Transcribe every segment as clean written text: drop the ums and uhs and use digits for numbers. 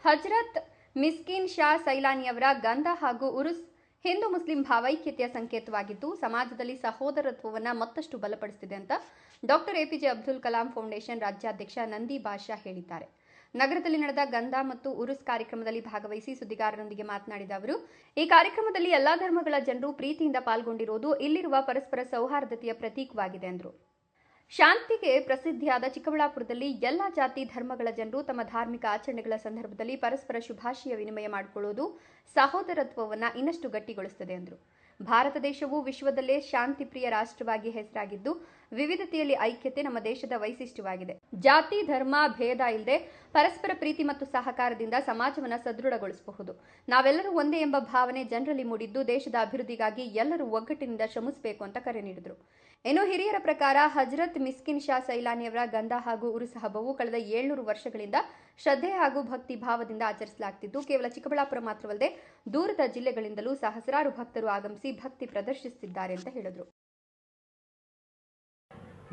ಹಜರತ್ ಮಿಸ್ಕಿನ್ ಶಾ ಸೈಲಾನಿಯವರ ಗಂಧ ಹಾಗೂ ಉರುಸ್ ಹಿಂದೂ ಮುಸ್ಲಿಂ ಭಾವೈಕ್ಯತೆಯ ಸಂಕೇತವಾಗಿದ್ದು ಸಮಾಜದಲ್ಲಿ ಸಹೋದರತ್ವವನ್ನು ಮತ್ತಷ್ಟು ಬಲಪಡಿಸಿದೆ ಅಂತ doctor APJ Abdul Kalam foundation ರಾಜ್ಯಾಧ್ಯಕ್ಷ ನಂದಿ ಬಾಷಾ ಹೇಳಿದ್ದಾರೆ. ನಗರದಲ್ಲಿ ನಡೆದ ಗಂಧ ಮತ್ತು ಉರುಸ್ ಕಾರ್ಯಕ್ರಮದಲ್ಲಿ ಭಾಗವಹಿಸಿ ಸುದ್ದಿಗಾರರೊಂದಿಗೆ ಮಾತನಾಡಿದ ಅವರು, ಈ ಕಾರ್ಯಕ್ರಮದಲ್ಲಿ ಎಲ್ಲಾ ಧರ್ಮಗಳ ಜನರು ಪ್ರೀತಿಯಿಂದ ಪಾಲ್ಗೊಂಡಿರುವುದು ಇಲ್ಲಿರುವ ಪರಸ್ಪರ ಸೌಹಾರ್ದತೆಯ ಪ್ರತೀಕವಾಗಿದೆ ಎಂದರು. ಶಾಂತಿಗೆ ಪ್ರಸಿದ್ಧಿಯಾದ ಚಿಕ್ಕಬಳ್ಳಾಪುರದಲ್ಲಿ ಎಲ್ಲಾ ಜಾತಿ ಧರ್ಮಗಳ ಜನರು ತಮ್ಮ ಧಾರ್ಮಿಕ ಆಚರಣೆಗಳ ಸಂದರ್ಭದಲ್ಲಿ ಪರಸ್ಪರ ಶುಭಾಶಯ ವಿನಿಮಯ ಮಾಡಿಕೊಳ್ಳುವುದು ಸಹೋದರತ್ವವನ್ನು ಇನ್ನಷ್ಟು ಗಟ್ಟಿಗೊಳಿಸುತ್ತದೆ ಎಂದರು. ಭಾರತ ದೇಶವು ವಿಶ್ವದಲ್ಲೇ ಶಾಂತಿಪ್ರಿಯ ರಾಷ್ಟ್ರವಾಗಿ ಹೆಸರಾಗಿದ್ದು ವಿವಿಧತೆಯಲ್ಲಿ ಐಕ್ಯತೆ ನಮ್ಮ ದೇಶದ ವೈಶಿಷ್ಟ್ಯವಾಗಿದೆ. ಜಾತಿ ಧರ್ಮ ಭೇದ ಇಲ್ಲದೆ ಪರಸ್ಪರ ಪ್ರೀತಿ ಮತ್ತು ಸಹಕಾರದಿಂದ ಸಮಾಜವನ್ನು ಸದೃಢಗೊಳಿಸಬಹುದು. ನಾವೆಲ್ಲರೂ ಒಂದೇ ಎಂಬ ಭಾವನೆ ಜನರಲ್ಲಿ ಮೂಡಿದ್ದು ದೇಶದ ಅಭಿವೃದ್ಧಿಗಾಗಿ ಎಲ್ಲರೂ ಒಗ್ಗಟ್ಟಿನಿಂದ ಶ್ರಮಿಸಬೇಕು ಅಂತ ಕರೆ ನೀಡಿದರು. ಇನ್ನು ಹಿರಿಯರ ಪ್ರಕಾರ ಹಜರತ್ ಮಿಸ್ಕಿನ್ ಶಾ ಸೈಲಾನಿಯವರ ಗಂಧ ಹಾಗೂ ಉರುಸ್ ಹಬ್ಬವು ಕಳೆದ 700 ವರ್ಷಗಳಿಂದ ಶ್ರದ್ಧೆ ಹಾಗೂ ಭಕ್ತಿ ಭಾವದಿಂದ ಆಚರಿಸಲಾಗುತ್ತಿದ್ದು ಕೇವಲ ಚಿಕ್ಕಬಳ್ಳಾಪುರ ಮಾತ್ರವಲ್ಲದೆ ದೂರದ ಜಿಲ್ಲೆಗಳಿಂದಲೂ ಸಹಸ್ರಾರು ಭಕ್ತರು ಆಗಮಿಸಿ ಭಕ್ತಿ ಪ್ರದರ್ಶಿಸುತ್ತಿದ್ದಾರೆ ಅಂತ ಹೇಳಿದರು.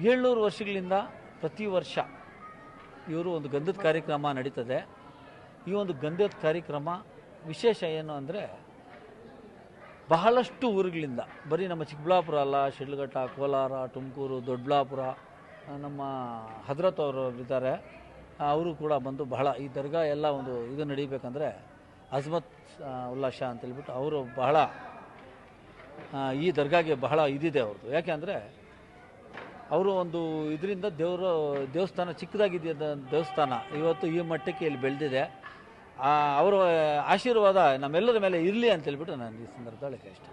700 ವರ್ಷಗಳಿಂದ ಪ್ರತಿ ವರ್ಷ ಇವರು ಒಂದು ಗಂಧದ ಕಾರ್ಯಕ್ರಮ ನಡೀತದೆ. ಈ ಒಂದು ಗಂಧದ ಕಾರ್ಯಕ್ರಮ ವಿಶೇಷ ಏನು ಅಂದರೆ ಬಹಳಷ್ಟು ಊರುಗಳಿಂದ, ಬರೀ ನಮ್ಮ ಚಿಕ್ಕಬಳ್ಳಾಪುರ ಅಲ್ಲ, ಶಿಡ್ಲಘಟ್ಟ, ಕೋಲಾರ, ತುಮಕೂರು, ದೊಡ್ಡಬಳ್ಳಾಪುರ, ನಮ್ಮ ಹಜರತ್ ಅವರು ಇದ್ದಾರೆ, ಅವರು ಕೂಡ ಬಂದು ಬಹಳ ಈ ದರ್ಗಾ ಎಲ್ಲ ಒಂದು ಇದು ನಡೀಬೇಕಂದ್ರೆ ಅಜ್ಮತ್ ಉಲ್ಲಾ ಶಾ ಅಂತೇಳ್ಬಿಟ್ಟು ಅವರು ಬಹಳ ಈ ದರ್ಗಾಗೆ ಬಹಳ ಇದಿದೆ ಅವ್ರದ್ದು. ಯಾಕೆ ಅಂದರೆ ಅವರು ಒಂದು ಇದರಿಂದ ದೇವಸ್ಥಾನ ಚಿಕ್ಕದಾಗಿದ್ದ ದೇವಸ್ಥಾನ ಇವತ್ತು ಈ ಮಟ್ಟಕ್ಕೆ ಇಲ್ಲಿ ಬೆಳೆದಿದೆ. ಅವರ ಆಶೀರ್ವಾದ ನಮ್ಮೆಲ್ಲರ ಮೇಲೆ ಇರಲಿ ಅಂತೇಳ್ಬಿಟ್ಟು ನಾನು ಈ ಸಂದರ್ಭದಲ್ಲಿ ಇಷ್ಟ.